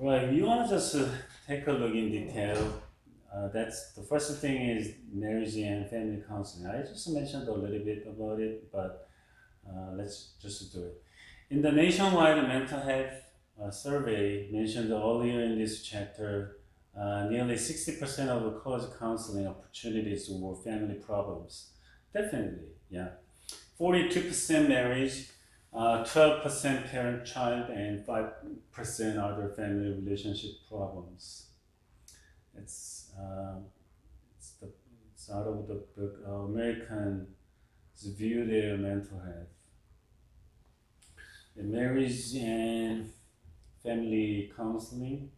Right, you want to just take a look in detail. That's the first thing is marriage and family counseling. I just mentioned a little bit about it, but let's just do it. In the nationwide mental health survey mentioned earlier in this chapter, nearly 60% of the college counseling opportunities were family problems. Definitely, yeah. 42% marriage, 12% parent-child, and 5% other family relationship problems. It's, it's, the, it's out of the book, Americans view their mental health. The marriage and family counseling.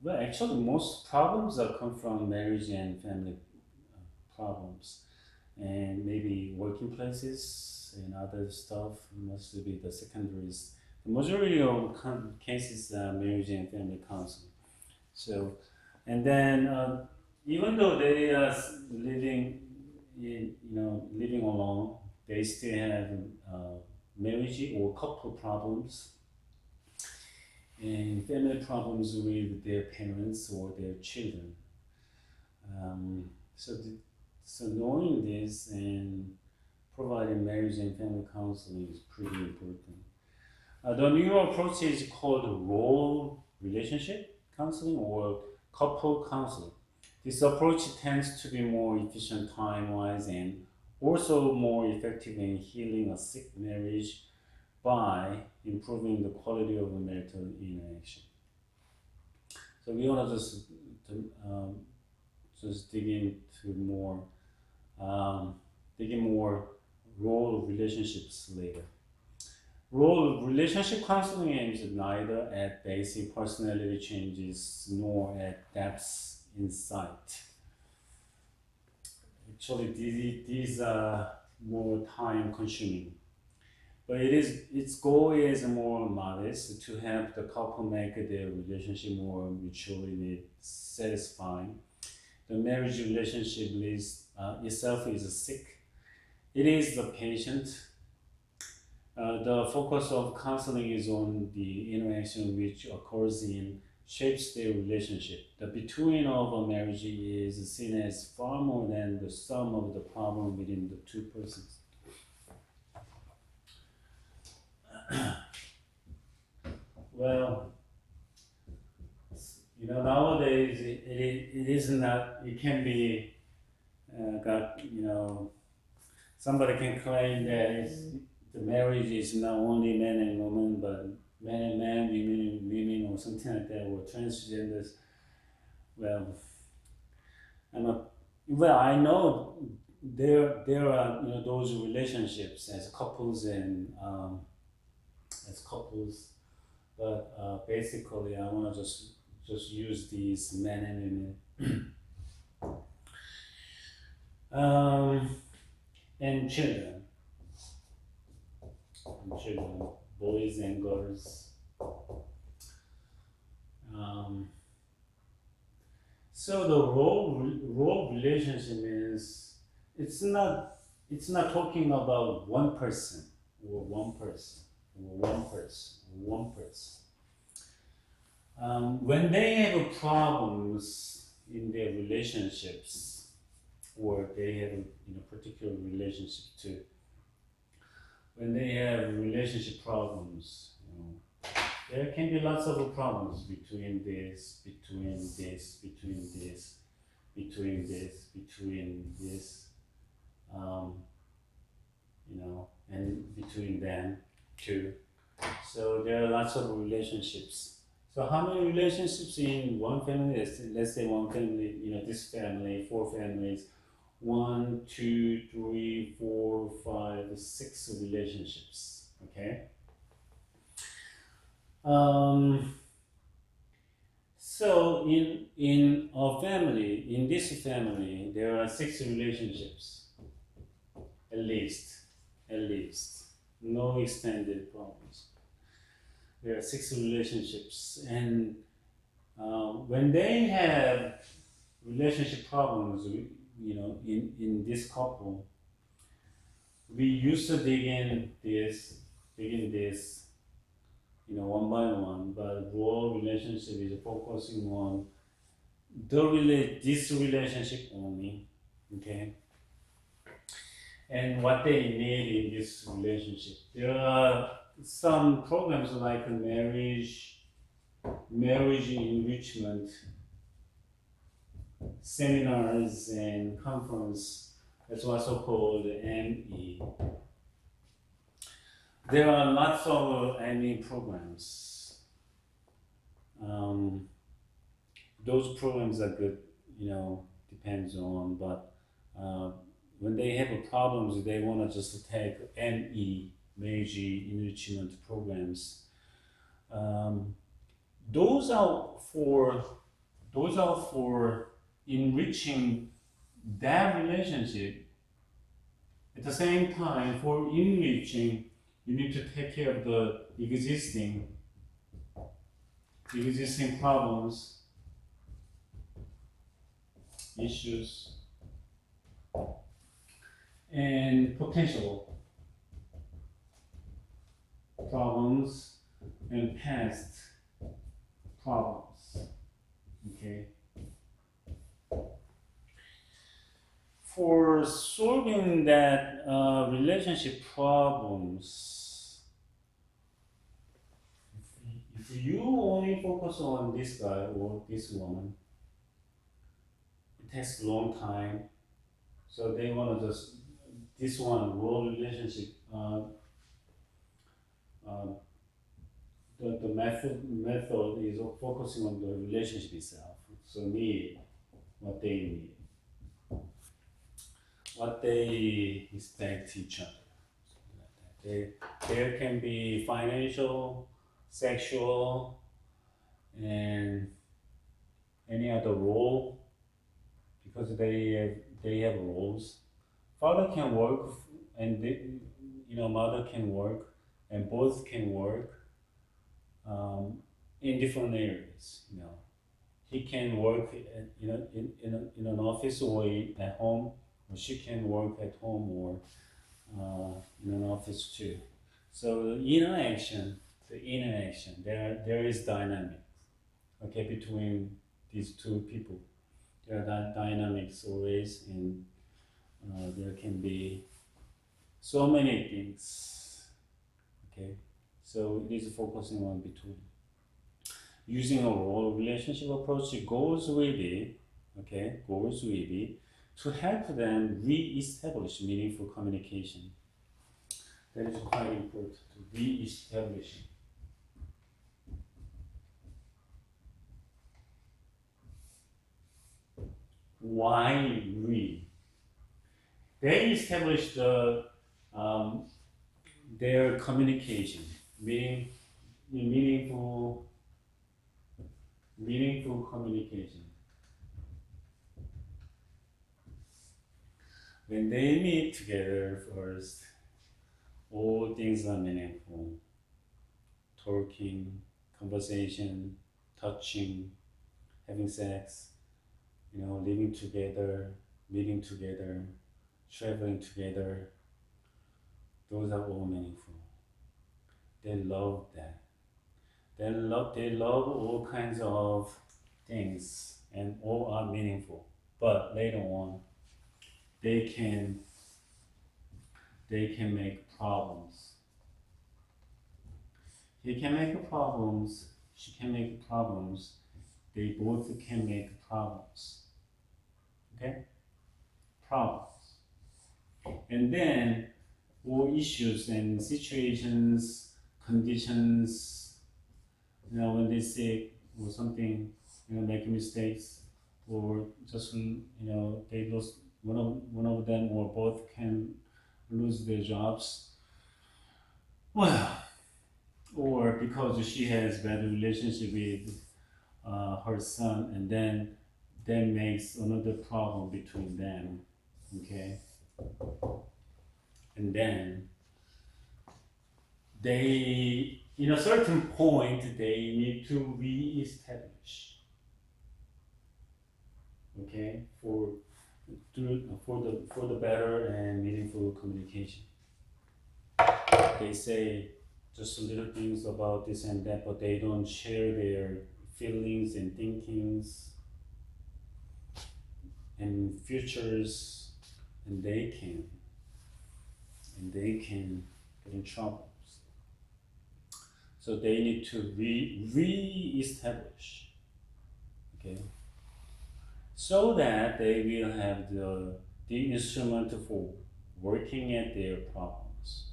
Well, actually, most problems come from marriage and family problems, and maybe working places and other stuff must be the secondaries. The majority of cases marriage and family counseling. So, and then even though they are living living alone, they still have marriage or couple problems and family problems with their parents or their children. Um, so, so knowing this and providing marriage and family counseling is pretty important. The new approach is called role relationship counseling or couple counseling. This approach tends to be more efficient time-wise and also more effective in healing a sick marriage by improving the quality of the marital interaction. So we want to um, just dig in more role relationships later. Role relationship counseling aims neither at basic personality changes nor at depth insight. Actually, these are more time consuming. But its goal is more modest to help the couple make their relationship more mutually satisfying. The marriage relationship itself is sick. It is the patient. The focus of counseling is on the interaction which occurs in shapes their relationship. The between of a marriage is seen as far more than the sum of the problem within the two persons. Well, nowadays it is not. It can be somebody can claim that the marriage is not only man and woman, but man and man, women and women, or something like that, or transgenders. Well, I know there are those relationships as couples and but basically I want to just use these men and women and children, boys and girls. So the role relationship means it's not talking about one person or one person or one person or one person. When they have problems in their relationships, or they have particular relationship too, when they have relationship problems, there can be lots of problems between this, between this, between this, between this, between this, and between them too. So there are lots of relationships. So how many relationships in one family? Let's say one family, this family, four families, 1, 2, 3, 4, 5, 6 relationships. Okay. So in a family, in this family, there are 6 relationships, at least, no extended problems. There are 6 relationships, and when they have relationship problems, in this couple, we used to dig in this one by one, but role relationship is focusing on this relationship only, okay? And what they need in this relationship. There are some programs like marriage enrichment seminars and conference. That's also called ME. There are lots of ME programs. Those programs are good, depends on, but when they have problems, they want to just take ME, marriage enrichment programs. Those are for enriching that relationship. At the same time, for enriching, you need to take care of the existing problems, issues, and potential problems and past problems. Okay. For solving that relationship problems, if you only focus on this guy or this woman, it takes a long time. So they want to just this one role relationship. The method is focusing on the relationship itself. So need what they need, what they expect each other. There can be financial, sexual, and any other role because they have roles. Father can work, and mother can work, and both can work in different areas. He can work in an office or at home, or she can work at home or in an office too. So the interaction, there is dynamic, okay, between these two people. There are dynamics always, and there can be so many things, okay. So it is focusing on between. Using a role relationship approach goes with it, to help them re-establish meaningful communication. That is quite important, to re-establish. Why re? They establish their communication, meaningful communication. When they meet together first, all things are meaningful. Talking, conversation, touching, having sex, living together, meeting together, traveling together. Those are all meaningful. They love that. They love all kinds of things, and all are meaningful. But later on, they can make problems. He can make problems. She can make problems. They both can make problems. Okay? Problems. And then all issues and situations, conditions, when they sick or something, making mistakes, or just they lose one of them or both can lose their jobs. Well, or because she has bad relationship with her son, and then that makes another problem between them. Okay, and then they, in a certain point, they need to re-establish. Okay, for the better and meaningful communication. They say just little things about this and that, but they don't share their feelings and thinkings and futures, and they can get in trouble. So they need to re-establish, okay, so that they will have the instrument for working at their problems.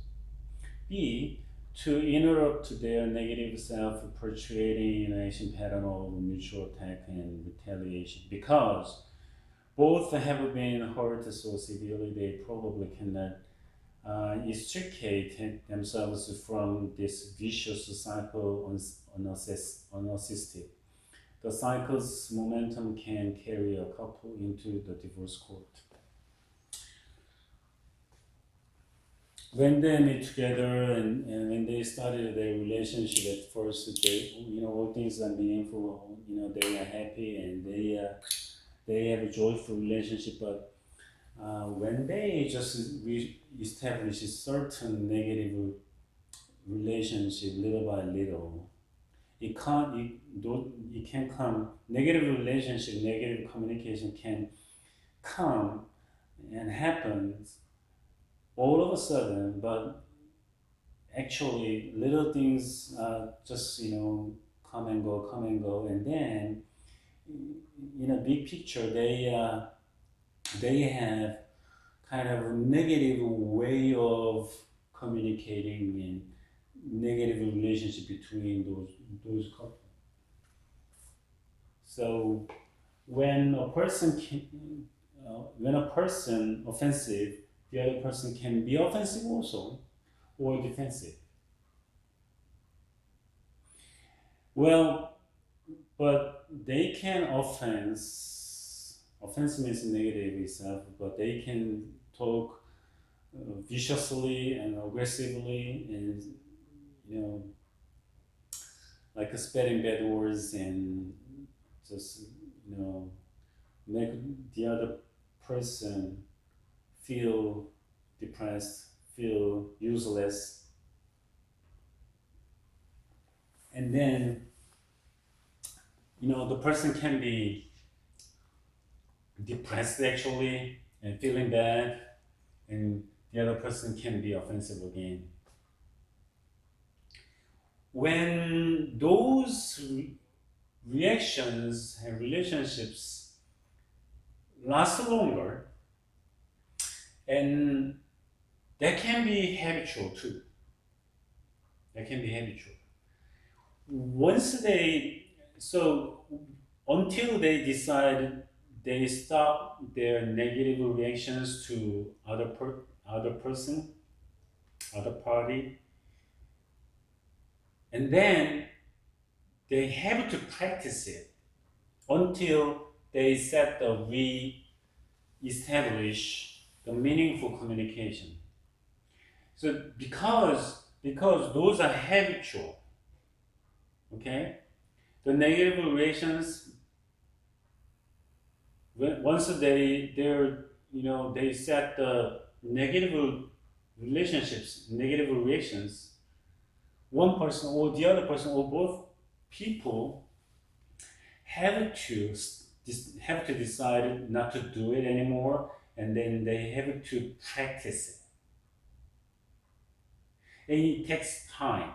B, to interrupt their negative self-perpetuating inhalation pattern of mutual attack and retaliation, because both have been hurt so severely they probably cannot extricate themselves from this vicious cycle unassisted. The cycle's momentum can carry a couple into the divorce court. When they meet together and when they started their relationship at first, they, all things are meaningful, they are happy and they have a joyful relationship, but when they just establish a certain negative relationship little by little, it can come, negative relationship, negative communication can come and happen all of a sudden, but actually little things just come and go, and then in a big picture they have kind of a negative way of communicating and negative relationship between those couples. So when a person offensive, the other person can be offensive also, or defensive. Well, but they can offense means negative itself, but they can talk viciously and aggressively and like spelling bad words and just make the other person feel depressed, feel useless, and then the person can be depressed actually and feeling bad, and the other person can be offensive again. When those reactions and relationships last longer, and that can be habitual too. Until they decide they stop their negative reactions to other person, other party, and then they have to practice it until they establish the meaningful communication. So because those are habitual, okay, the negative relations, once they set the negative relationships, negative reactions, one person or the other person or both people have to decide not to do it anymore, and then they have to practice it. And it takes time.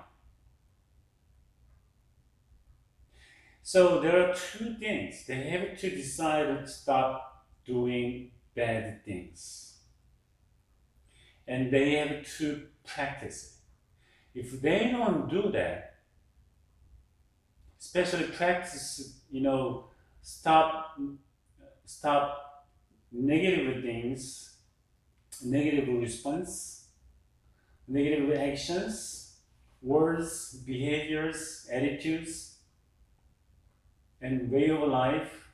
So there are two things. They have to decide to stop doing bad things. And they have to practice it. If they don't do that, especially practice, stop negative things, negative response, negative actions, words, behaviors, attitudes, and way of life,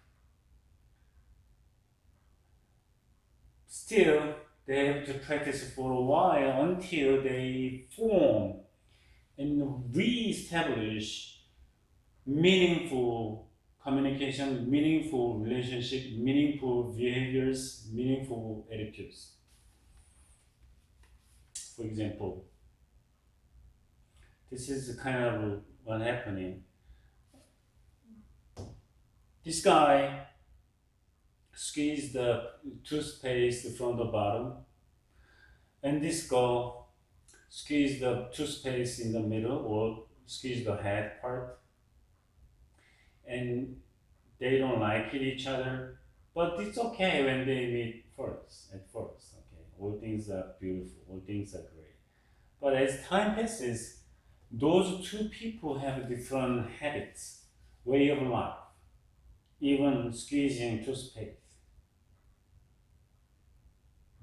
still they have to practice for a while until they form and re-establish meaningful communication, meaningful relationship, meaningful behaviors, meaningful attitudes. For example, this is kind of what happening. This guy squeezed the toothpaste from the bottom, and this girl squeezed the toothpaste in the middle, or squeeze the head part, and they don't like each other, but it's okay when they meet at first, okay? All things are beautiful, all things are great. But as time passes, those two people have different habits, way of life, even squeezing toothpaste.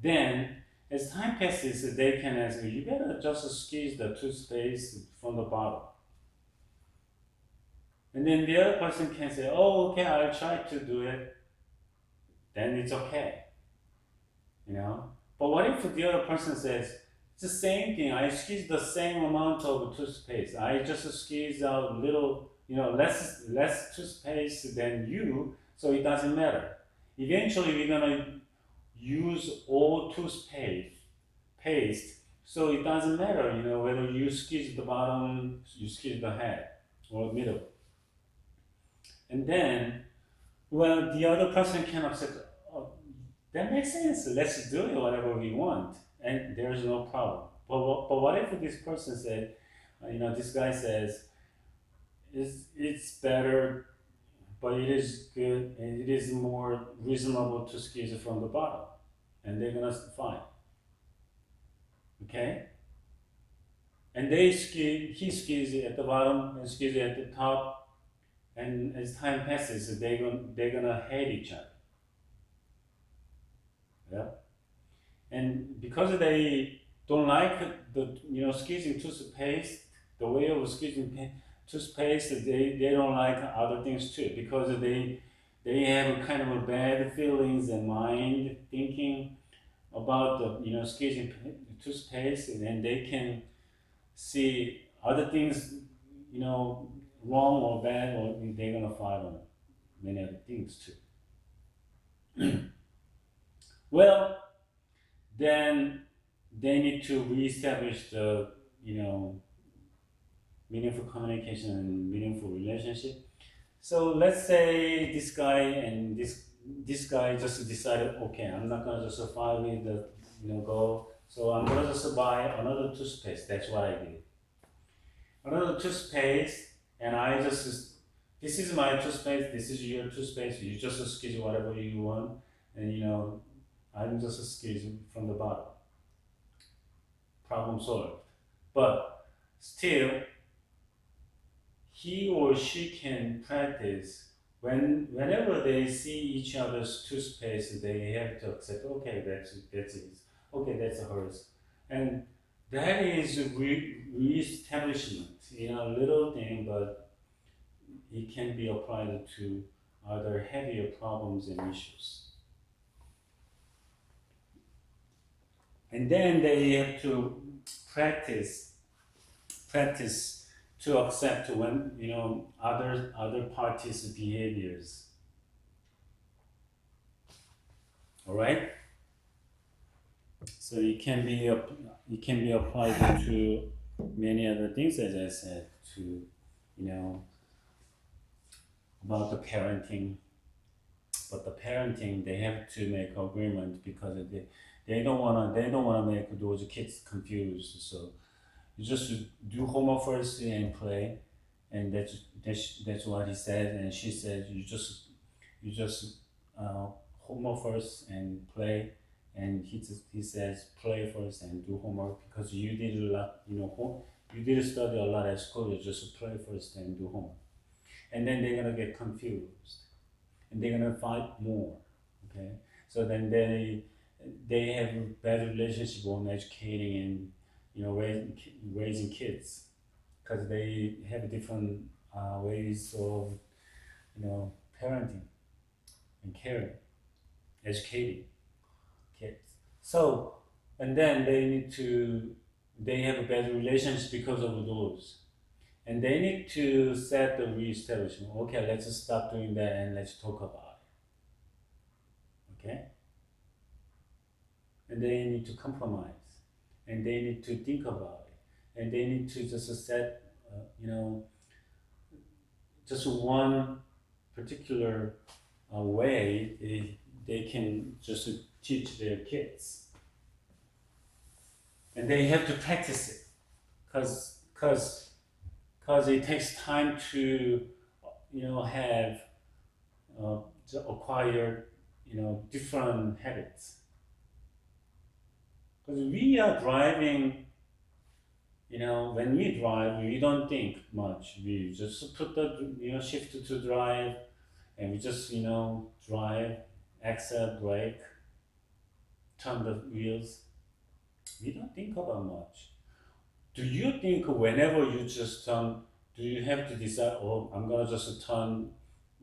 Then, as time passes, they can ask you better just squeeze the toothpaste from the bottle. And then the other person can say, oh, okay, I'll try to do it. Then it's okay. You know? But what if the other person says, it's the same thing, I squeeze the same amount of toothpaste. I just squeeze out little, less toothpaste than you, so it doesn't matter. Eventually, we're gonna use all paste, so it doesn't matter, whether you squeeze the bottom, you squeeze the head, or middle. And then, well, the other person can accept, oh, that makes sense, let's do it whatever we want, and there's no problem. But what if this person said, this guy says, it's better, but it is good, and it is more reasonable to squeeze it from the bottom, and they're gonna fight. Okay? And he squeezes it at the bottom and squeezes it at the top, and as time passes, they're gonna hate each other. Yeah? And because they don't like the squeezing toothpaste, the way of squeezing toothpaste, they don't like other things too, because they have kind of a bad feelings and mind thinking about the squeezing toothpaste, and then they can see other things wrong or bad, or they're gonna fight on many other things too. Well, then they need to reestablish the meaningful communication and meaningful relationship. So let's say this guy and this guy just decided, okay, I'm not gonna just fight with the girl, so I'm gonna just buy another toothpaste. That's what I did. Another toothpaste, and this is my toothpaste, this is your toothpaste, you just squeeze whatever you want, and I'm just squeezing from the bottom. Problem solved. But still, he or she can practice whenever they see each other's toothpaste, they have to accept, okay, that's it. Okay, that's hers. And that is re-establishment, a little thing, but it can be applied to other heavier problems and issues. And then they have to practice to accept when other parties' behaviors. All right. So it can be applied to many other things, as I said, to about the parenting. But the parenting, they have to make agreement, because they don't wanna make those kids confused. So you just do homework first and play, and that's what he said. And she said you just homework first and play, and he says play first and do homework, because you did a lot, you did study a lot at school. You just play first and do homework, and then they're gonna get confused, and they're gonna fight more. Okay, so then they have a bad relationship on educating and raising kids, because they have different ways of parenting and caring, educating kids. So, and then they have a bad relationship because of those, and they need to set the re-establishment. Okay, let's stop doing that and let's talk about it. Okay, and they need to compromise, and they need to think about it, and they need to just set, just one particular way they can just teach their kids, and they have to practice it, because it takes time to have to acquire different habits. Because we are driving, when we drive, we don't think much. We just put the shift to drive, and we just drive, accelerate, brake, turn the wheels. We don't think about much. Do you think whenever you just turn, do you have to decide, oh, I'm gonna just turn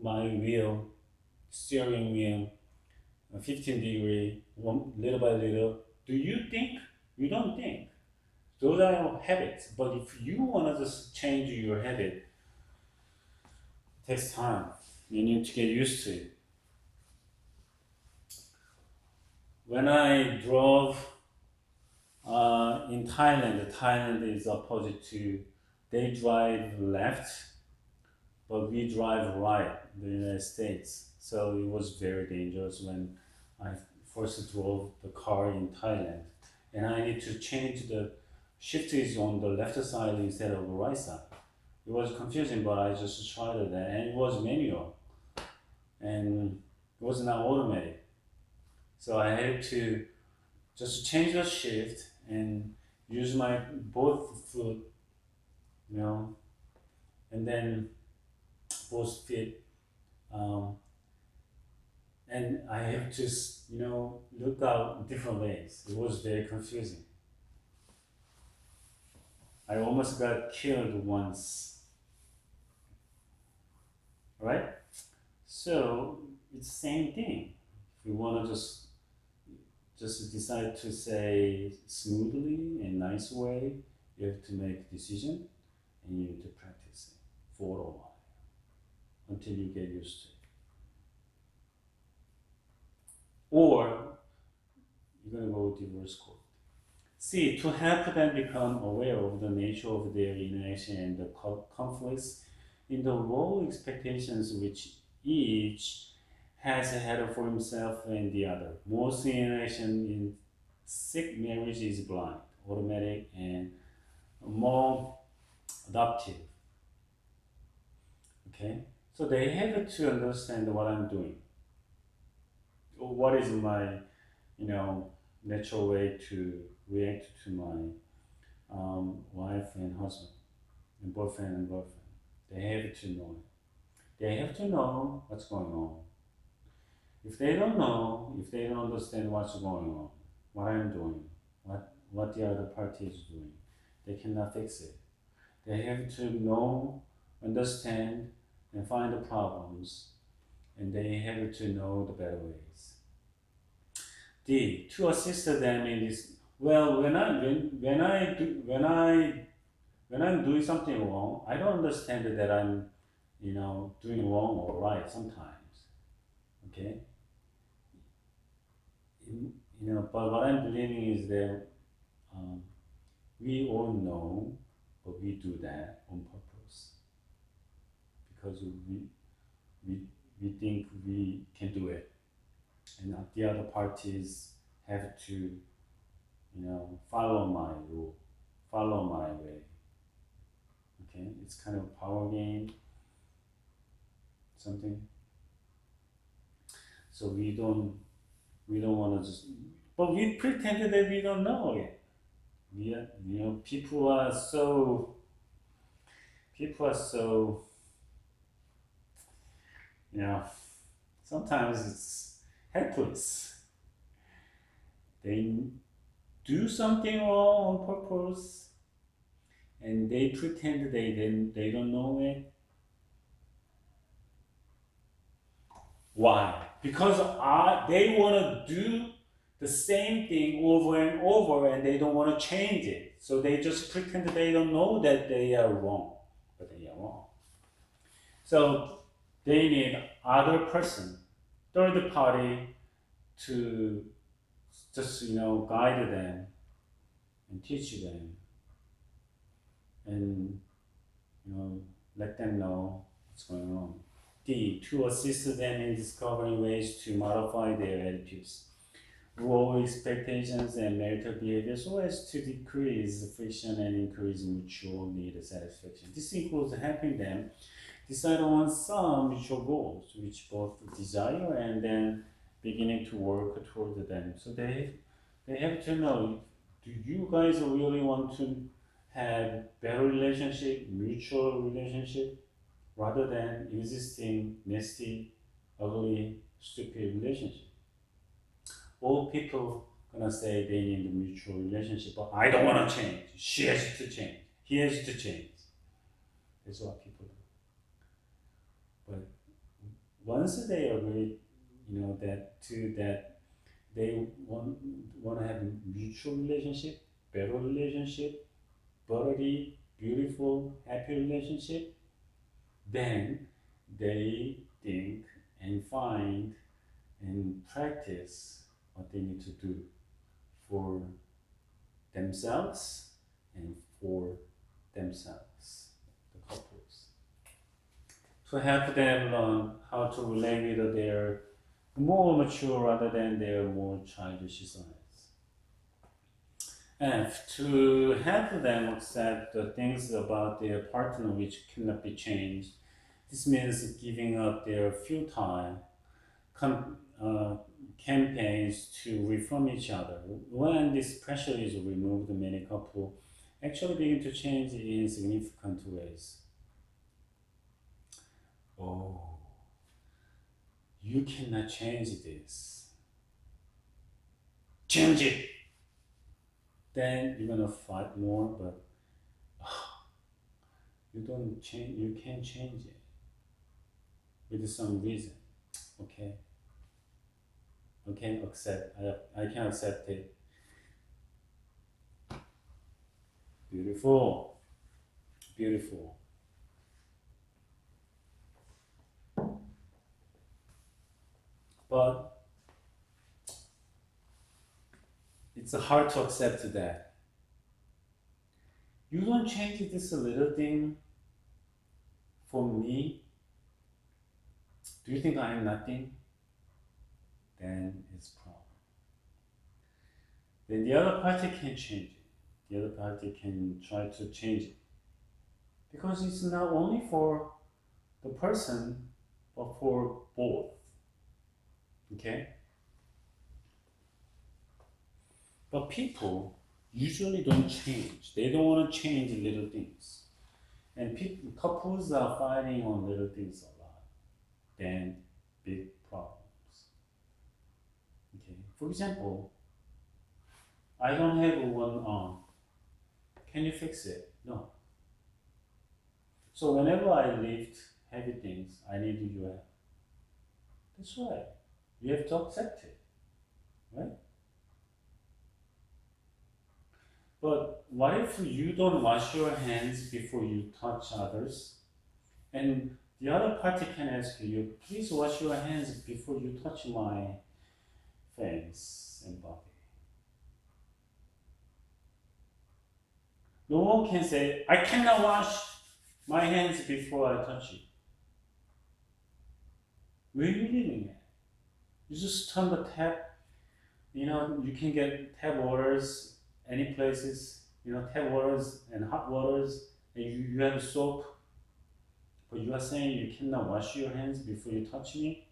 my wheel, steering wheel, 15 degree, little by little? Do you think? You don't think. Those are your habits. But if you wanna just change your habit, it takes time. You need to get used to it. When I drove in Thailand is opposite to, they drive left, but we drive right in the United States. So it was very dangerous when I first drove the car in Thailand. And I need to change the shift is on the left side instead of the right side. It was confusing, but I just tried it, and it was manual, and it was not automatic. So I had to just change the shift and use my both foot, and then both feet, and I have to, look out different ways. It was very confusing. I almost got killed once, right? So it's the same thing. If you want to just decide to say smoothly and nice way, you have to make a decision, and you need to practice it for a while until you get used to it. Or you're going to go divorce court. See, to help them become aware of the nature of their interaction and the conflicts in the role expectations which each has had for himself and the other. Most interaction in sick marriage is blind, automatic, and more adaptive. Okay? So they have to understand what I'm doing. What is my, natural way to react to my wife and husband, and boyfriend and girlfriend. They have to know it. They have to know what's going on. If they don't know, if they don't understand what's going on, what I'm doing, what the other party is doing, they cannot fix it. They have to know, understand, and find the problems, and they have to know the better ways. D, to assist them in this. Well, when I'm doing something wrong, I don't understand that I'm, doing wrong or right sometimes. Okay. But what I'm believing is that we all know, but we do that on purpose because we think we can do it, and the other parties have to, follow my rule, follow my way. Okay, it's kind of a power game, something. So we don't want to just, but we pretend that we don't know it. People are so, sometimes it's helpless. They do something wrong on purpose, and they pretend they don't know it. Why? Because they want to do the same thing over and over, and they don't want to change it. So they just pretend they don't know that they are wrong, but they are wrong. So they need other person, third party, to just guide them and teach them and let them know what's going on. D. To assist them in discovering ways to modify their attitudes, role expectations, and marital behavior so as to decrease friction and increase mutual need satisfaction. This includes helping them decide on some mutual goals which both desire and then beginning to work toward them. So they have to know, do you guys really want to have better relationship, mutual relationship, rather than existing nasty, ugly, stupid relationship? All people gonna say they need a mutual relationship, but I don't wanna change. She has to change. He has to change. That's what people do. But once they agree, that they want to have a mutual relationship, better relationship, buttery, beautiful, happy relationship, then they think and find and practice what they need to do for themselves and for themselves, the couples. To help them learn how to relate with their more mature rather than their more childish sides. F. To help them accept the things about their partner which cannot be changed. This means giving up their futile campaigns to reform each other. When this pressure is removed, many couples actually begin to change in significant ways. Oh, you cannot change this. Change it. Then you're gonna fight more, but you don't change. You can't change it with some reason. Okay. Okay, accept. I can accept it. Beautiful. Beautiful. But it's hard to accept that. You don't change this little thing for me. Do you think I am nothing? Then it's a problem. Then the other party can change it. The other party can try to change it. Because it's not only for the person, but for both. Okay? But people usually don't change. They don't want to change little things. And couples are fighting on little things a lot than big problems. Okay? For example, I don't have one arm. Can you fix it? No. So whenever I lift heavy things, I need your help. That's right. You have to accept it, right? But what if you don't wash your hands before you touch others? And the other party can ask you, please wash your hands before you touch my face and body. No one can say, I cannot wash my hands before I touch you. Where are you living at? You just turn the tap. You can get tap waters any places. Tap waters and hot waters, and you have soap. But you are saying you cannot wash your hands before you touch me?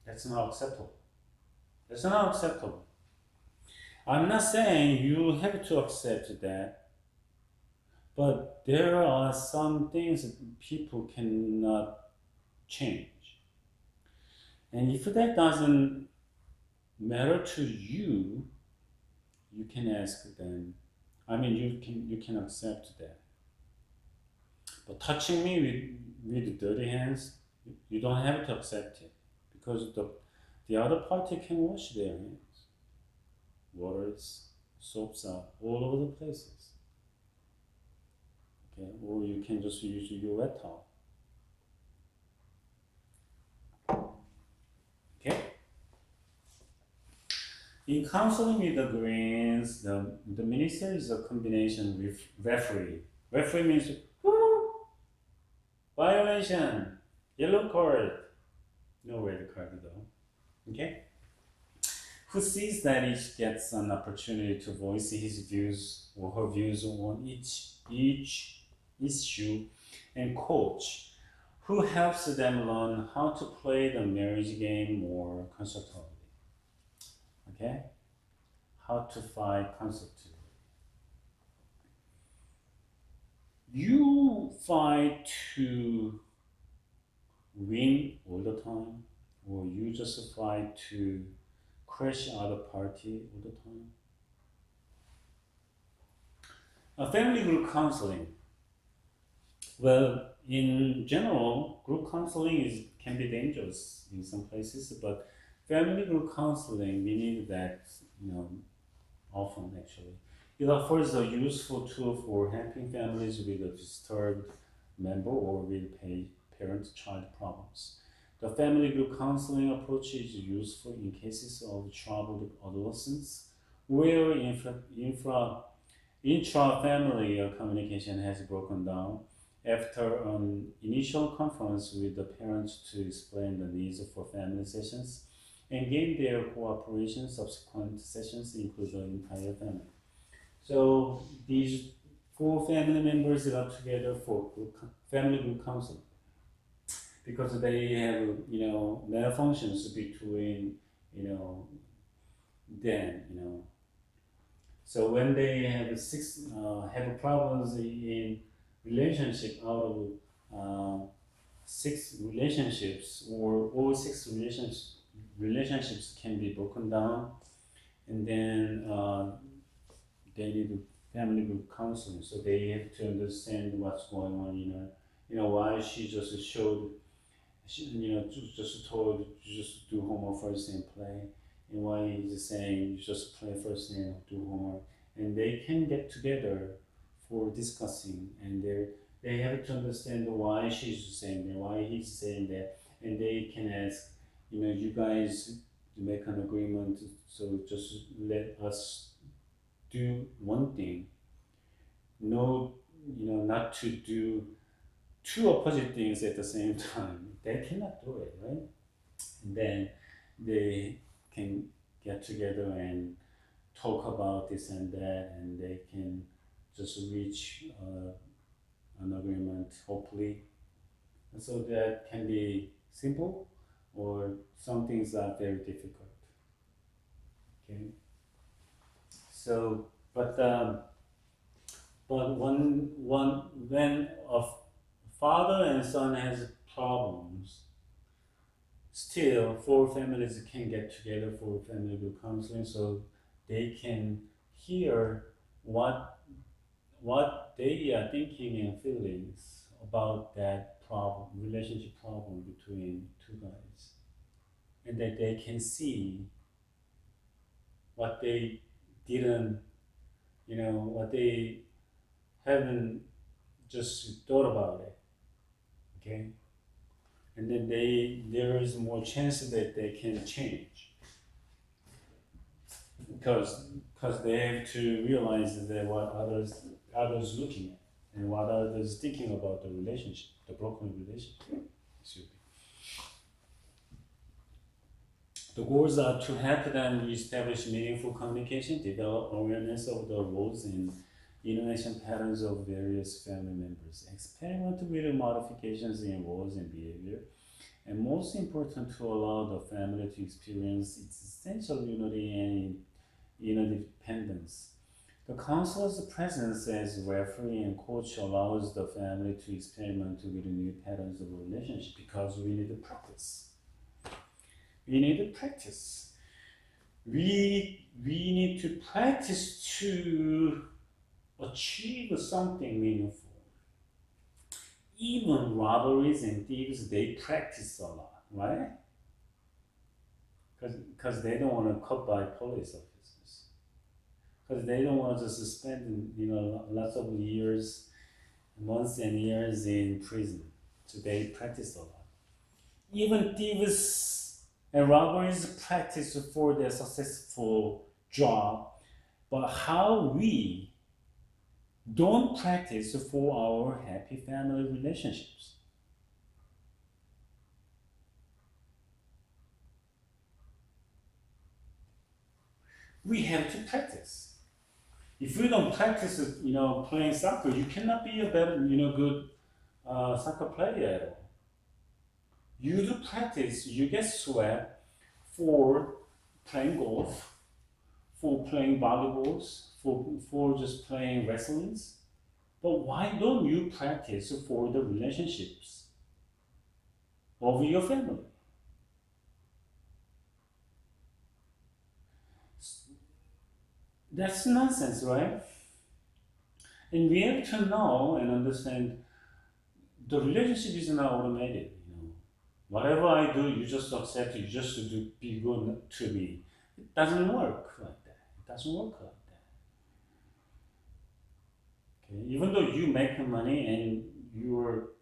That's not acceptable. That's not acceptable. I'm not saying you have to accept that, but there are some things that people cannot change. And if that doesn't matter to you, you can ask them. You can accept that. But touching me with dirty hands, you don't have to accept it because the other party can wash their hands. Waters, soaps are all over the places. Okay, or you can just use your wet towel. Okay. In counseling with the Greens, means the minister is a combination with referee. Referee means woo, violation, yellow card, no red card though. Okay. Who sees that each gets an opportunity to voice his views or her views on each issue, and coach who helps them learn how to play the marriage game more constructively. Okay? How to fight constructively. You fight to win all the time, or you just fight to crush other party all the time. A family group counseling. Well, in general, group counseling can be dangerous in some places, but family group counseling, we need that, often actually. It offers a useful tool for helping families with a disturbed member or with parent-child problems. The family group counseling approach is useful in cases of troubled adolescents where intra-family communication has broken down after an initial conference with the parents to explain the needs for family sessions and gain their cooperation. Subsequent sessions include the entire family. So these 4 family members got together for family group counseling because they have malfunctions between them. So when they have problems in relationship out of 6 relationships, or all 6 relationships can be broken down, and then they need family group counseling. So they have to understand what's going on. Why she just showed, just told you just do homework first and play, and why he's saying you just play first and do homework, and they can get together for discussing, and they have to understand why she's saying that, why he's saying that, and they can ask, you guys make an agreement, so just let us do one thing. No, not to do 2 opposite things at the same time. They cannot do it, right? And then they can get together and talk about this and that, and they can just reach an agreement, hopefully. And so that can be simple, or some things are very difficult. Okay. So, but when a father and son has problems, still 4 families can get together for family group counseling, so they can hear what they are thinking and feelings about that problem, relationship problem between 2 guys, and that they can see what they didn't, what they haven't just thought about it. Okay, and then there is more chance that they can change, because they have to realize that what others looking at, and what others thinking about the relationship, the broken relationship. The goals are to help them establish meaningful communication, develop awareness of the roles and interaction patterns of various family members, experiment with modifications in roles and behavior, and most important, to allow the family to experience its essential unity and interdependence. The counselor's presence as referee and coach allows the family to experiment with new patterns of relationship, because we need to practice. We need to practice. We need to practice to achieve something meaningful. Even robberies and thieves, they practice a lot, right? Because they don't want to caught by police officers. Because they don't want to just spend lots of years, months and years in prison. So they practice a lot. Even thieves and robbers practice for their successful job, but how we don't practice for our happy family relationships. We have to practice. If you don't practice, playing soccer, you cannot be a better, good soccer player at all. You do practice, you get sweat for playing golf, for playing volleyballs, for just playing wrestlings. But why don't you practice for the relationships of your family? That's nonsense, right? And we have to know and understand the relationship is not automated. Whatever I do, you just accept it, you just do be good to me. It doesn't work like that. It doesn't work like that. Okay? Even though you make money and your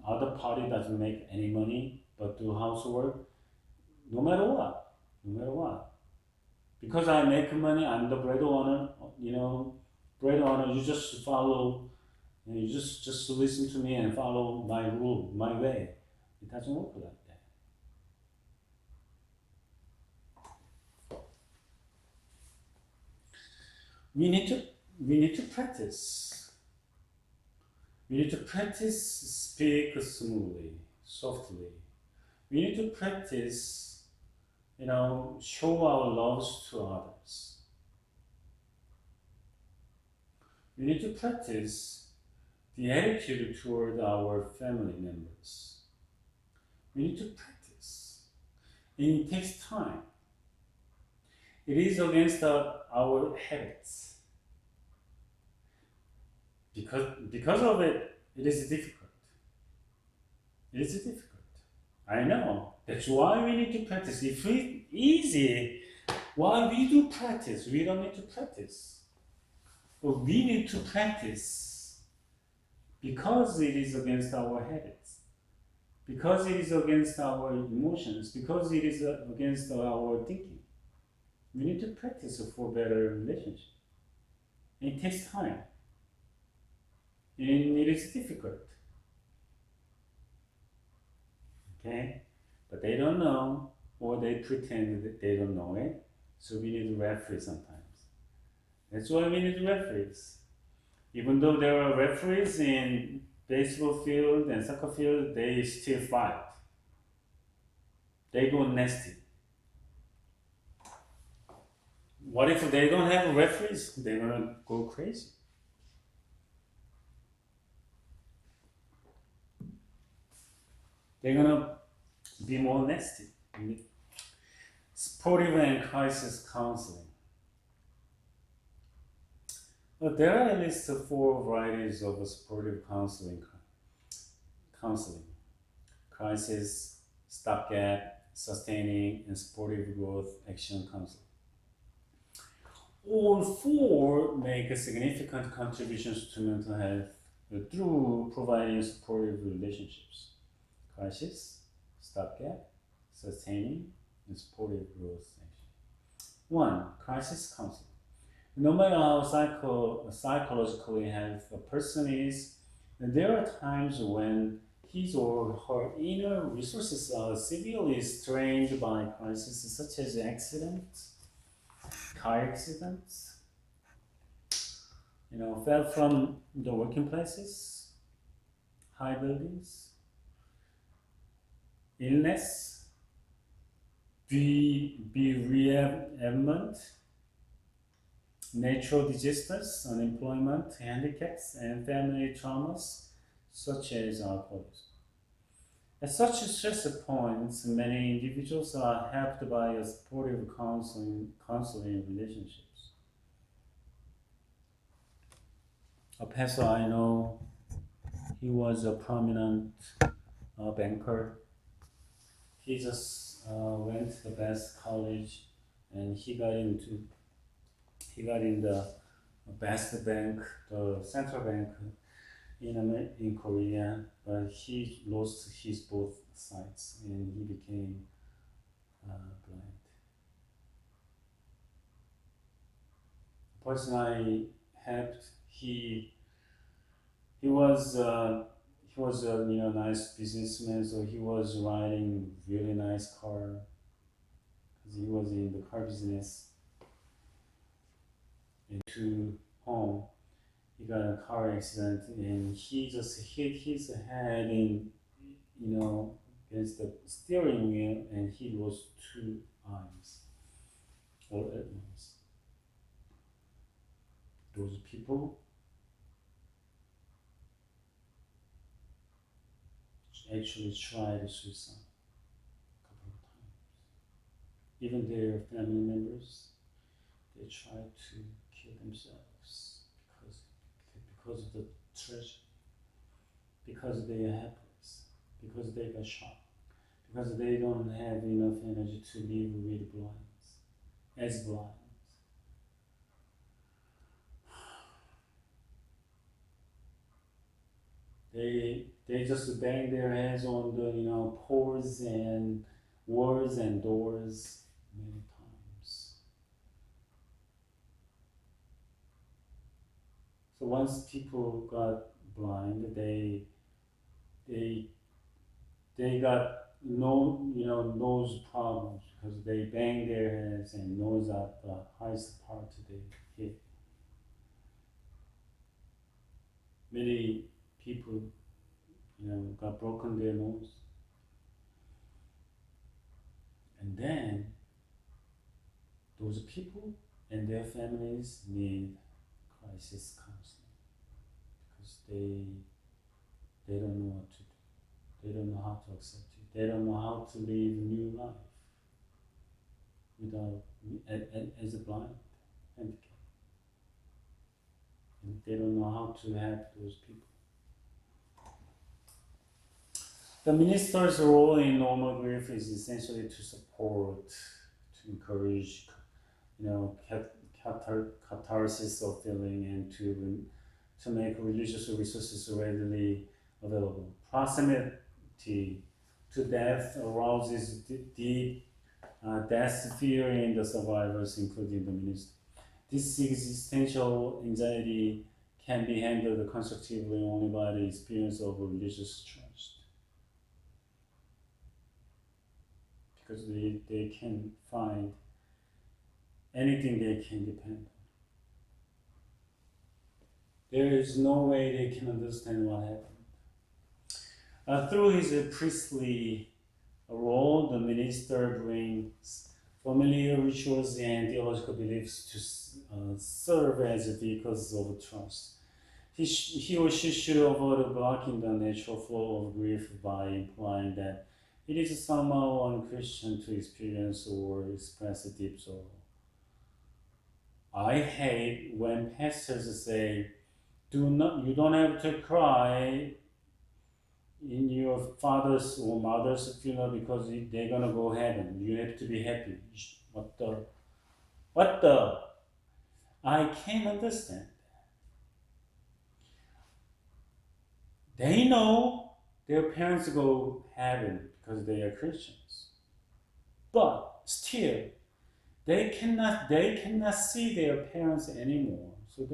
other party doesn't make any money but do housework, no matter what, no matter what. Because I make money, I'm the breadwinner, breadwinner, you just follow, you just listen to me and follow my rule, my way. It doesn't work like that. We need to practice. We need to practice speak smoothly, softly. We need to practice, show our loves to others. We need to practice the attitude toward our family members. We need to practice. And it takes time. It is against our habits. Because of it, it is difficult. It is difficult. I know. That's why we need to practice. If it's easy, why we do practice? We don't need to practice. But we need to practice because it is against our habits, because it is against our emotions, because it is against our thinking. We need to practice for better relationship. It takes time. And it is difficult. Okay? But they don't know, or they pretend that they don't know it. So we need to referee sometimes. That's why we need referees. Even though there are referees in baseball field and soccer field, they still fight. They go nasty. What if they don't have referees? They're gonna go crazy. They're gonna be more nasty. Supportive and crisis counseling. Well, there are at least 4 varieties of supportive counseling. Crisis, stopgap, sustaining, and supportive growth action counseling. All 4 make significant contributions to mental health through providing supportive relationships. Crisis, stopgap, sustaining, and supportive growth action. 1. Crisis counseling. No matter how psychologically healthy a person is, there are times when his or her inner resources are severely strained by crises such as accidents, car accidents, fell from the working places, high buildings, illness, bereavement, natural disasters, unemployment, handicaps, and family traumas such as alcoholism. At such stress points, many individuals are helped by a supportive counseling relationships. A pastor I know, he was a prominent banker. He just went to the best college, and he got in the best bank, the central bank in Korea, but he lost his both sides and he became blind. person I helped, he was a nice businessman, so he was riding really nice car because he was in the car business. And to home, he got a car accident and he just hit his head in against the steering wheel and he lost 2 eyes all at once. Those people actually tried suicide a couple of times. Even their family members, they tried to kill themselves because of the tragedy, because they are helpless, because they got shot, because they don't have enough energy to live with blindness, as blind. They just bang their heads on the poles and walls and doors many times. So once people got blind, they got nose problems because they bang their heads and nose at the highest part they hit. Many people got broken their nose. And then those people and their families need crisis counseling because they don't know what to do. They don't know how to accept it. They don't know how to live a new life without as a blind handicap. And they don't know how to help those people. The minister's role in normal grief is essentially to support, to encourage, catharsis of feeling and to make religious resources readily available. Proximity to death arouses deep death fear in the survivors, including the minister. This existential anxiety can be handled constructively only by the experience of religious trust. Because they can find anything they can depend on. There is no way they can understand what happened. Through his priestly role, the minister brings familiar rituals and theological beliefs to serve as vehicles of trust. He or she should avoid blocking the natural flow of grief by implying that it is somehow unchristian to experience or express a deep sorrow. I hate when pastors say, you don't have to cry in your father's or mother's funeral because they're gonna go heaven. You have to be happy. What the? I can't understand. They know their parents go heaven because they are Christians. But still, they cannot see their parents anymore. So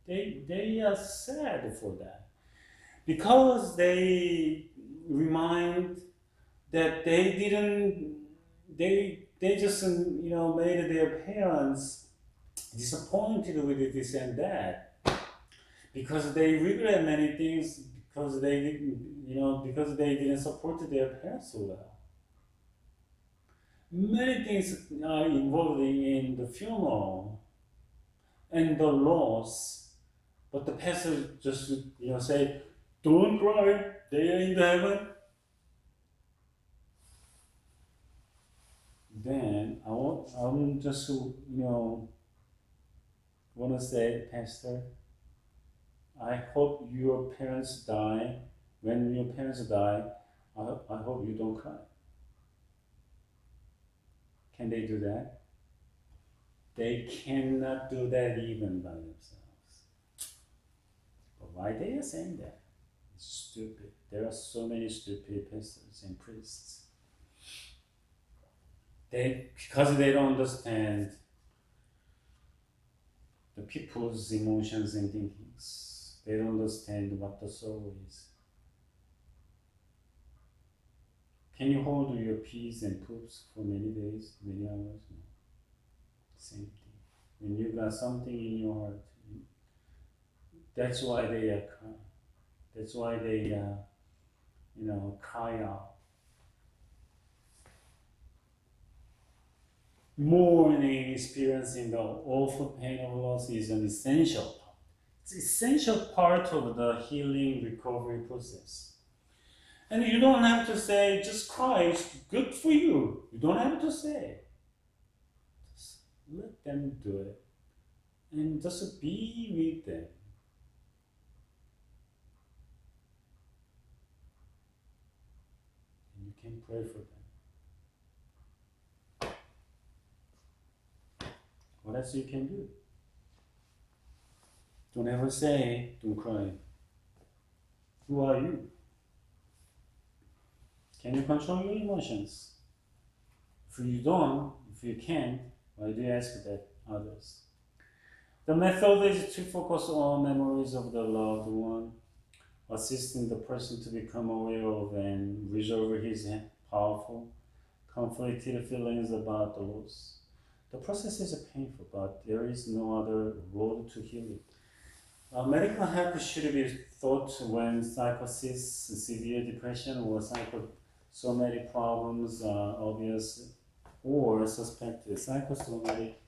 they are sad for that. Because they remind that they just made their parents disappointed with this and that. Because they regret many things because they didn't support their parents so well. Many things are involved in the funeral and the loss, but the pastor just say, "Don't cry, they are in heaven." Then I'm just want to say, Pastor, I hope your parents die. When your parents die, I hope you don't cry. Can they do that? They cannot do that even by themselves. But why they are saying that? It's stupid. There are so many stupid pastors and priests. Because they don't understand people's emotions and thinkings. They don't understand what the soul is. Can you hold your peace and poops for many days, many hours? No. Same thing. When you got something in your heart, that's why they are crying. That's why they, cry out. Mourning, experiencing the awful pain of loss is an essential part. It's an essential part of the healing recovery process. And you don't have to say, just cry, it's good for you. You don't have to say. Just let them do it. And just be with them. And you can pray for them. What else you can do? Don't ever say, don't cry. Who are you? Can you control your emotions? If you don't, if you can't, why do you ask that others? The method is to focus on memories of the loved one, assisting the person to become aware of and resolve his powerful, conflicted feelings about the loss. The process is painful, but there is no other road to healing. Medical help should be thought when psychosis, severe depression, or psychosomatic problems are obvious or suspected. Psychosomatic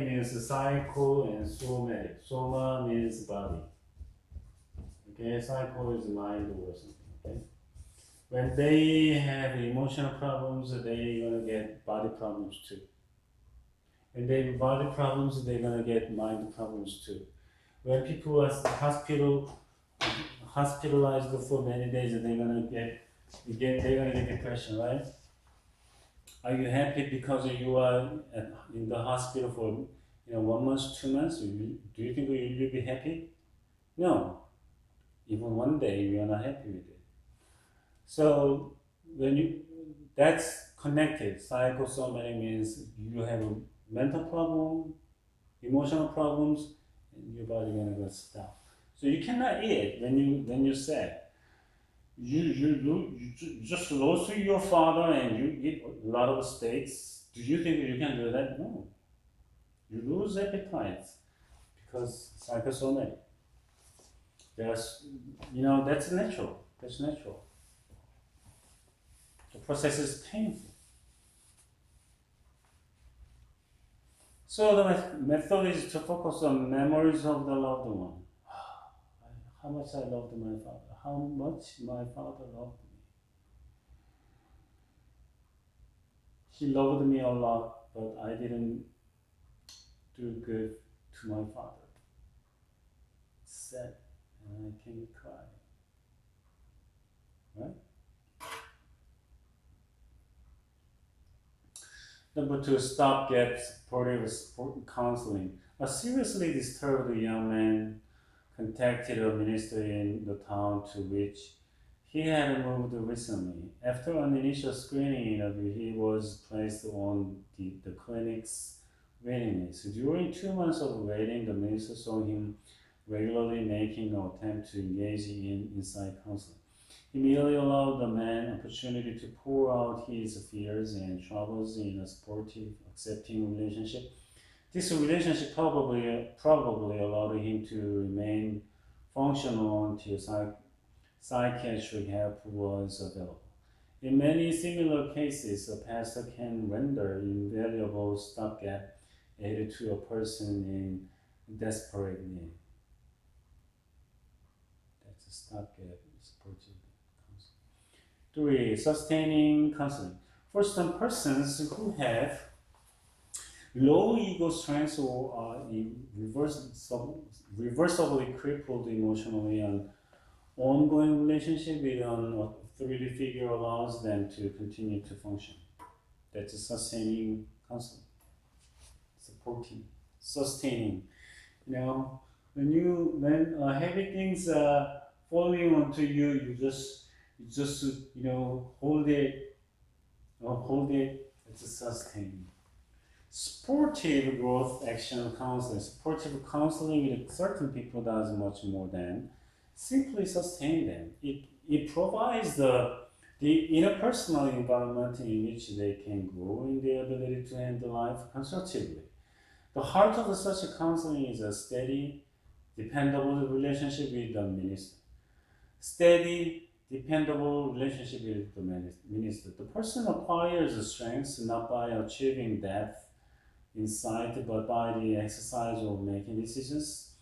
means psycho and somatic. Soma means body. Okay, psycho is mind or something. Okay, when they have emotional problems, they're gonna get body problems too. When they have body problems, they're gonna get mind problems too. When people are hospitalized for many days, they're gonna get depression, right? Are you happy because you are in the hospital for 1 month, 2 months? Do you think you'll be happy? No. Even one day we are not happy with it. So that's connected. Psychosomatic means you have a mental problem, emotional problems, and your body gonna go stop. So you cannot eat when you're sad. You just lost your father and you eat a lot of steaks. Do you think you can do that? No. You lose appetite because psychosomatic. That's natural. That's natural. The process is painful. So the method is to focus on memories of the loved one. How much I loved my father. How much my father loved me. He loved me a lot, but I didn't do good to my father. It's sad, and I can cry. Right? Number 2, stopgap supportive counseling. A seriously disturbed young man contacted a ministry in the town to which he had moved recently. After an initial screening interview, he was placed on the clinic's waiting list. During 2 months of waiting, the minister saw him regularly making an attempt to engage in inside counseling. He merely allowed the man opportunity to pour out his fears and troubles in a supportive, accepting relationship. This relationship probably allowed him to remain functional until psychiatric help was available. In many similar cases, a pastor can render invaluable stopgap aid to a person in desperate need. That's a stopgap supportive counseling. 3. Sustaining counseling. For some persons who have low ego strength or are reversibly crippled emotionally, an ongoing relationship with an authority figure allows them to continue to function. That's a sustaining counseling. Supporting, sustaining. When heavy things are falling onto you, you just hold it hold it, it's a sustain. Sportive growth action counseling. Sportive counseling with certain people does much more than simply sustain them. It provides the interpersonal environment in which they can grow in their ability to handle life constructively. The heart of such a counseling is a steady, dependable relationship with the minister. Steady, dependable relationship with the minister. The person acquires the strength not by achieving depth, insight, but by the exercise of making decisions,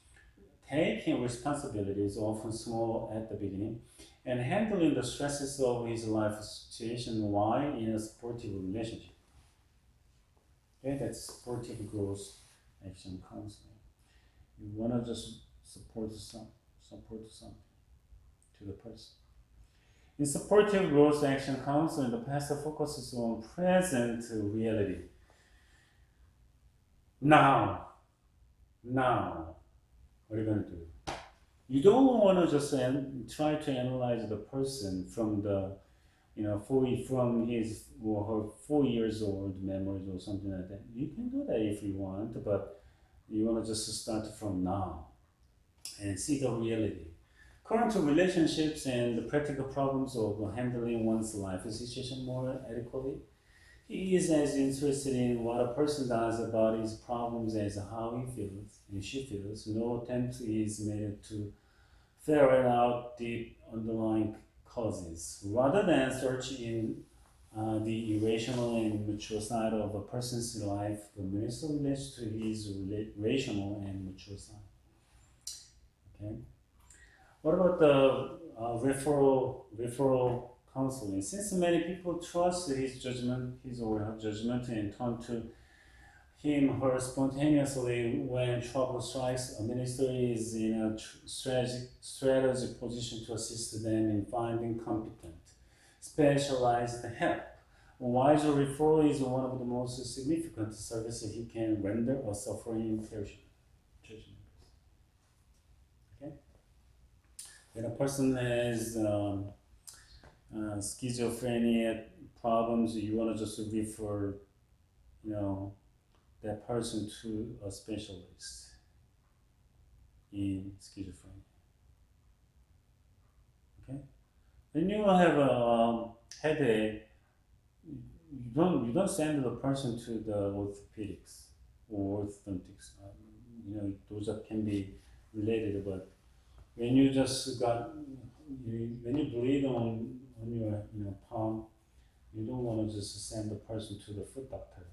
taking responsibilities, often small at the beginning, and handling the stresses of his life situation while in a supportive relationship. Okay, that's supportive growth action counseling. You wanna just support something to the person. In supportive growth action counseling, the pastor focuses on present reality. Now, what are you going to do? You don't want to just try to analyze the person from the, from his or her 4 years old memories or something like that. You can do that if you want, but you want to just start from now and see the reality. Current relationships and the practical problems of handling one's life situation more adequately. He is as interested in what a person does about his problems as how he feels and she feels. No attempt is made to ferret out the underlying causes. Rather than search in the irrational and mature side of a person's life, the minister relates to his rational and mature side. Okay. What about the referral counseling? Since many people trust his or her judgment, and turn to him or her spontaneously when trouble strikes, a minister is in a strategic position to assist them in finding competent, specialized help. A wise referral is one of the most significant services he can render a suffering person. Okay? When a person has schizophrenia problems, you want to just refer, that person to a specialist in schizophrenia. Okay. When you have a headache, you don't send the person to the orthopedics or orthodontics. Those that can be related, but when you just when you bleed on your palm, you don't want to just send the person to the foot doctor,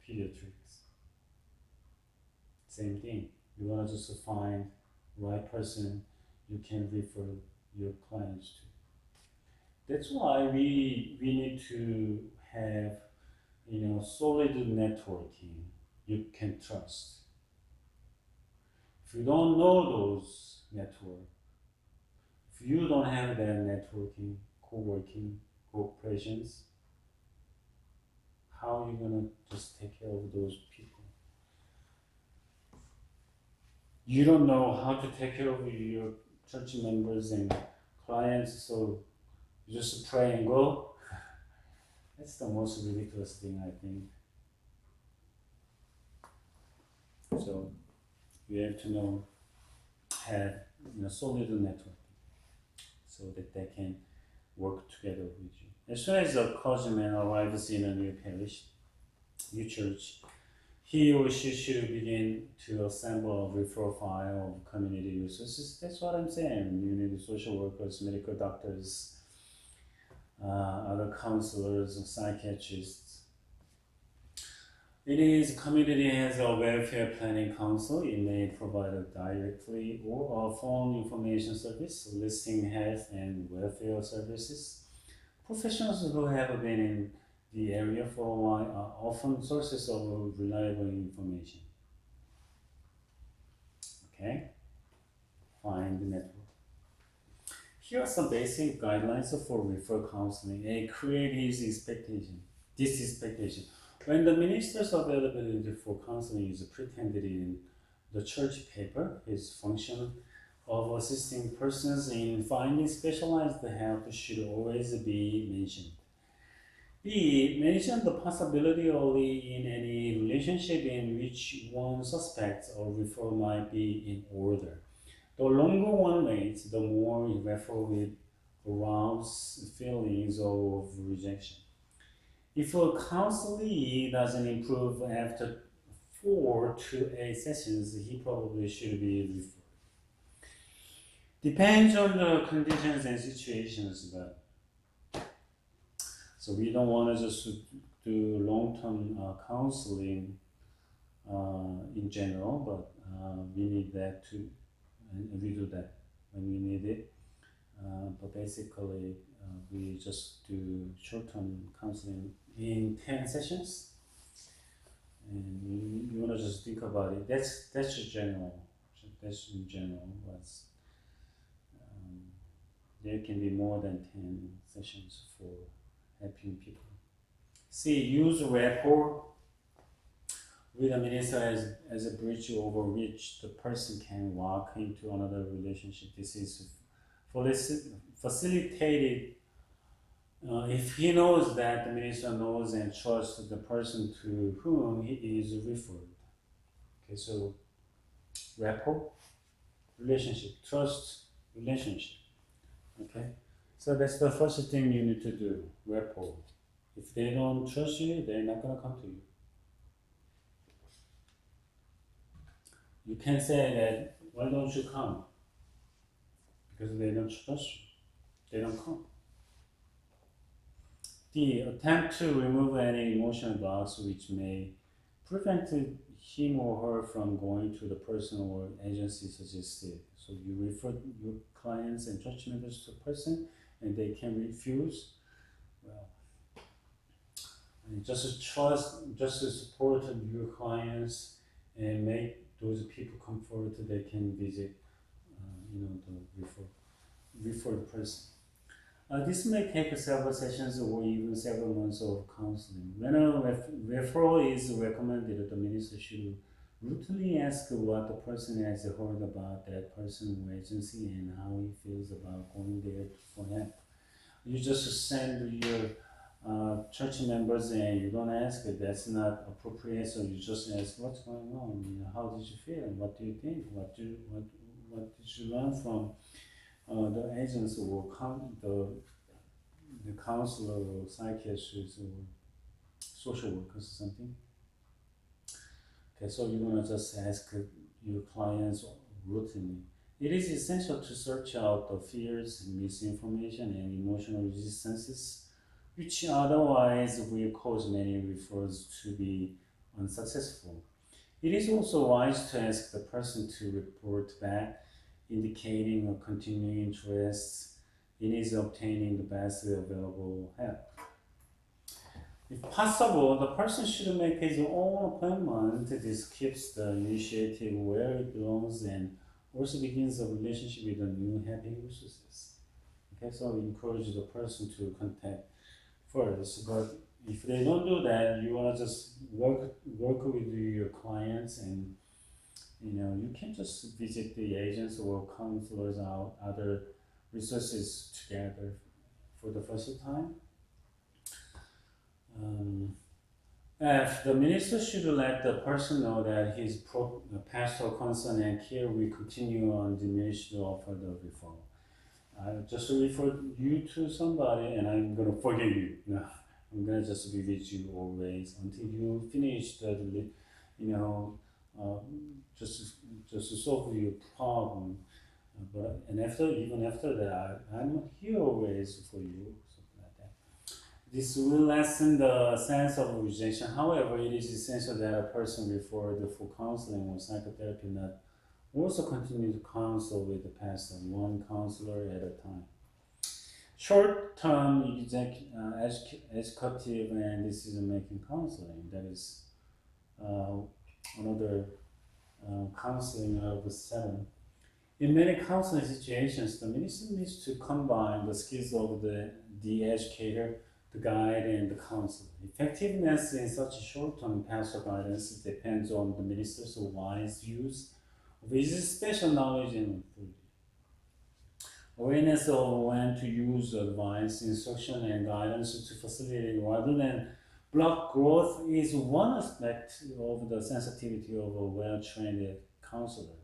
pediatrics. Same thing. You want to just find the right person you can refer your clients to. That's why we need to have solid networking you can trust. If you don't know those networks, if you don't have that networking, co-working, cooperations, how are you gonna just take care of those people? You don't know how to take care of your church members and clients, so you just pray and go. That's the most ridiculous thing, I think. So you have to have solid network so that they can work together with you. As soon as a clergyman arrives in a new parish, new church, he or she should begin to assemble a referral file of community resources. That's what I'm saying. You need social workers, medical doctors, other counselors, psychiatrists. It is community has a welfare planning council. It may provide a directly or a phone information service listing health and welfare services. Professionals who have been in the area for a while are often sources of reliable information. Okay, find the network. Here are some basic guidelines for referral counseling and create this expectation. When the minister's availability for counseling is pretended in the church paper, his function of assisting persons in finding specialized help should always be mentioned. B. Mention the possibility only in any relationship in which one suspects or referral might be in order. The longer one waits, the more referral will arouse feelings of rejection. If a counselee doesn't improve after 4 to 8 sessions, he probably should be referred. Depends on the conditions and situations, but so we don't want to just do long-term counseling in general, but we need that too, and we do that when we need it. But basically, we just do short-term counseling in 10 sessions, and you want to just think about it. That's general. That's in general. What's there can be more than 10 sessions for helping people. C. Use rapport with a minister as a bridge over which the person can walk into another relationship. This is facilitated if he knows that the minister knows and trusts the person to whom he is referred. Okay, so rapport, relationship, trust, relationship. Okay, so that's the first thing you need to do, rapport. If they don't trust you, they're not going to come to you. You can't say that, why don't you come? Because they don't trust you. They don't come. D. Attempt to remove any emotional blocks which may prevent him or her from going to the person or agency suggested. So you refer your clients and church members to a person and they can refuse. Well, just trust, just support your clients and make those people come forward so they can visit, the refer the person. This may take several sessions or even several months of counseling. When a referral is recommended, the minister should routinely ask what the person has heard about that person or agency and how he feels about going there for help. You just send your church members and you don't ask it. That's not appropriate. So you just ask, what's going on? How did you feel? What do you think? What did you learn from the agents or the counselor or psychiatrist or social workers or something? Okay, so you're gonna just ask your clients routinely. It is essential to search out the fears, misinformation, and emotional resistances, which otherwise will cause many referrals to be unsuccessful. It is also wise to ask the person to report back, indicating a continuing interest in his obtaining the best available help. If possible, the person should make his own appointment. This keeps the initiative where it belongs and also begins a relationship with the new helping resources. Okay, so we encourage the person to contact first, but if they don't do that, you want to just work with your clients, and you can just visit the agents or counselors or other resources together for the first time. F. The minister should let the person know that his pastoral concern and care will continue undiminished to offer the referral. I just refer you to somebody and I'm going to forget you. No, I'm going to just be with you always until you finish just to solve your problem. And even after that, I'm here always for you. This will lessen the sense of rejection. However, it is essential that a person referred for counseling or psychotherapy not also continue to counsel with the pastor, one counselor at a time. Short-term executive and decision-making counseling, that is another counseling out of 7. In many counseling situations, the minister needs to combine the skills of the educator, the guide, and the counselor. Effectiveness in such short-term pastoral guidance depends on the minister's wise use of his special knowledge and authority. Awareness of when to use advice, instruction, and guidance to facilitate rather than block growth is one aspect of the sensitivity of a well-trained counselor.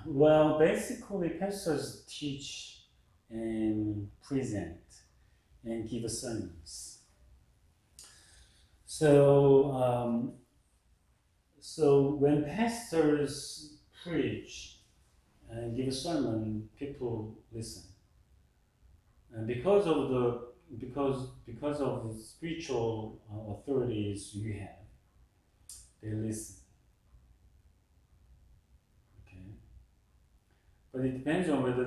Well, basically, pastors teach and present and give sermons. So when pastors preach and give a sermon, people listen, and because of the spiritual authorities you have, they listen. Okay, but it depends on whether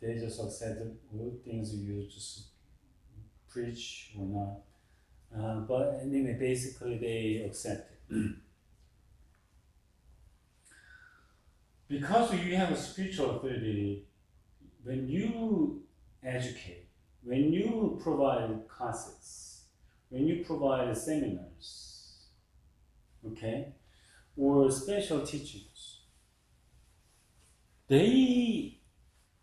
they just accept all things you just preach or not. But anyway, basically they accept it. Because you have a spiritual authority, when you educate, when you provide classes, when you provide seminars, okay, or special teachings, it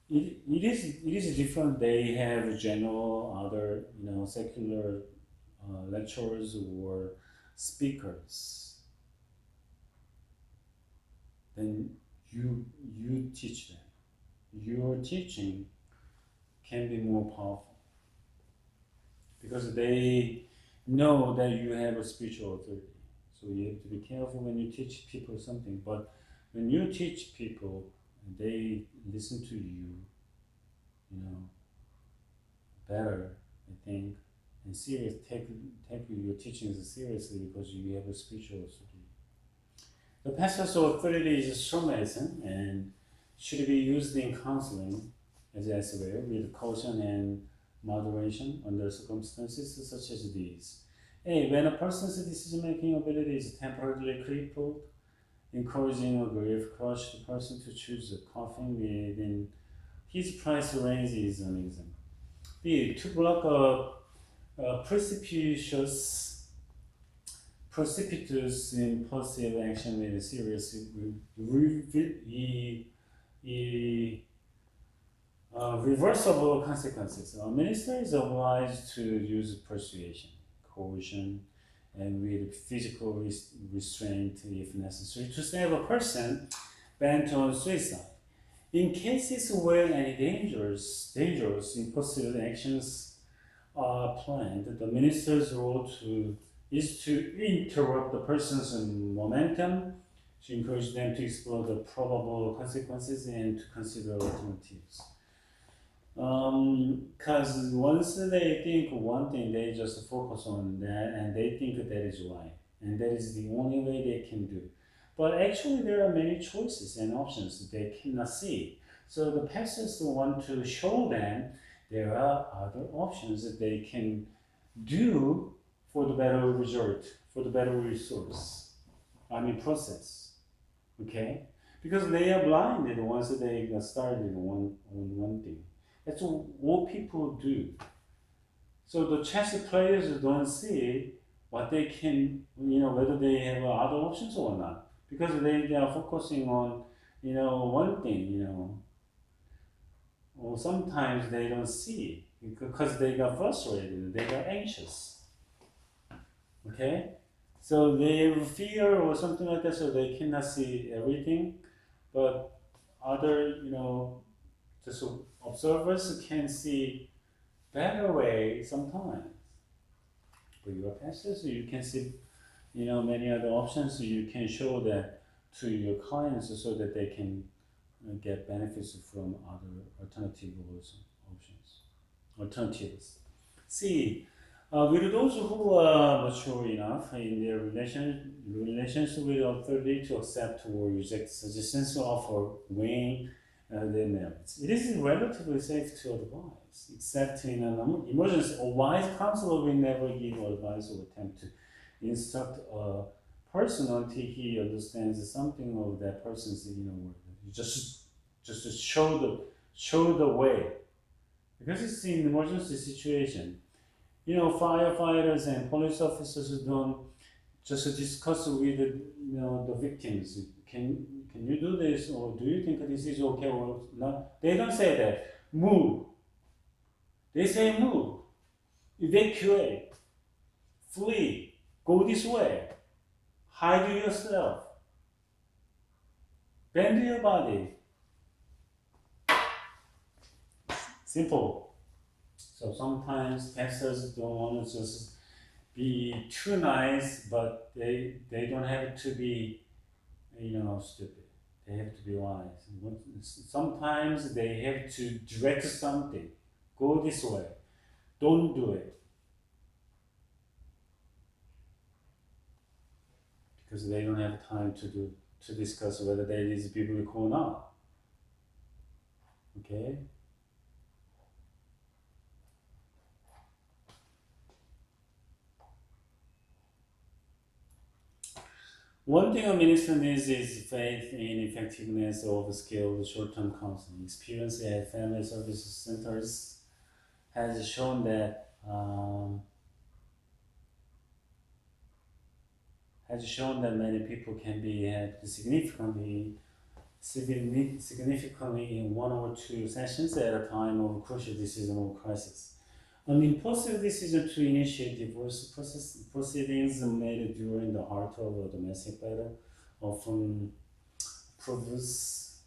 is different. They have general other secular lecturers or speakers. Then you teach them. Your teaching can be more powerful because they know that you have a spiritual authority. So you have to be careful when you teach people something. But when you teach people, they listen to you, better, I think, and take your teachings seriously because you have a spiritual authority. The pastor's authority is a strong medicine and should be used in counseling as elsewhere with caution and moderation under circumstances such as these. When a person's decision-making ability is temporarily crippled, encouraging a grief-crushed person to choose a coffin within his price range is an example. B. To block a precipitous impulsive action with serious reversible consequences. A minister is obliged to use persuasion, coercion, and with physical restraint if necessary to save a person bent on suicide. In cases where any dangerous impulsive actions are planned, the minister's role is to interrupt the person's momentum, to encourage them to explore the probable consequences and to consider alternatives. Because once they think one thing, they just focus on that and they think that is right. And that is the only way they can do. But actually there are many choices and options that they cannot see. So the pastors want to show them there are other options that they can do for the better result, for the better process. Okay? Because they are blinded once they got started on one thing. That's what people do. So the chess players don't see what they can, whether they have other options or not. Because they are focusing on, one thing, or sometimes they don't see because they got frustrated, they got anxious. Okay? So they have fear or something like that, so they cannot see everything. But other, just observers can see better way sometimes. But you are pastor, so you can see, many other options. So you can show that to your clients so that they can get benefits from other alternatives. C. With those who are mature enough in their relations with authority to accept or reject suggestions offer weighing their merits. It is relatively safe to advise, except in an emergency. A wise counselor will never give advice or attempt to instruct a person until he understands something of that person's inner world. Just to show the way, because it's an emergency situation. Firefighters and police officers don't just discuss with the victims. Can can you do this, or do you think this is okay or not? They don't say that. Move. They say move. Evacuate. Flee. Go this way. Hide yourself. Bend your body. Simple. So sometimes pastors don't want to just be too nice, but they don't have to be, stupid. They have to be wise. Sometimes they have to direct something. Go this way. Don't do it. Because they don't have time to discuss whether that is biblical or not. Okay? One thing a minister needs is faith in effectiveness of skilled short-term counseling. Experience at family service centers has shown that many people can be helped significantly in one or two sessions at a time of crucial decision or crisis. An impulsive decision to initiate divorce proceedings made during the heart of a domestic battle often proves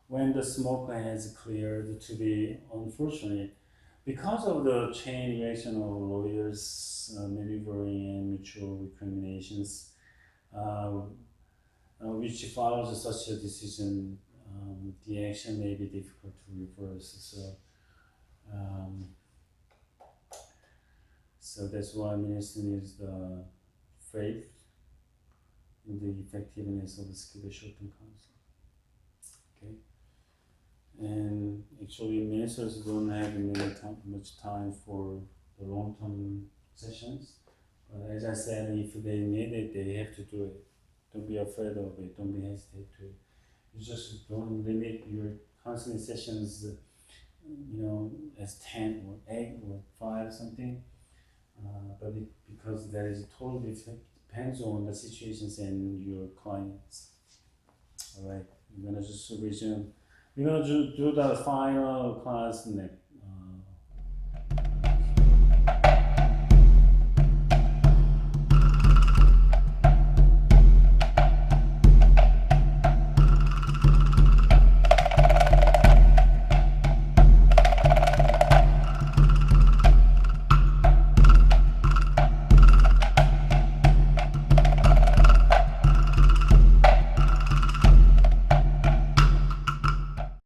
when the smoke has cleared to be unfortunate. Because of the chain reaction of lawyers maneuvering and mutual recriminations, which follows such a decision, the action may be difficult to reverse. So that's why ministry needs the faith in the effectiveness of the skilled short-term counseling. Okay, and actually ministers don't have much time for the long-term sessions. But as I said, if they need it, they have to do it. Don't be afraid of it. Don't be hesitant to it. You just don't limit your counseling sessions, as 10 or 8 or 5 something. Because that is totally depends on the situations and your clients. All right, we're gonna just resume. We're gonna do the final class next.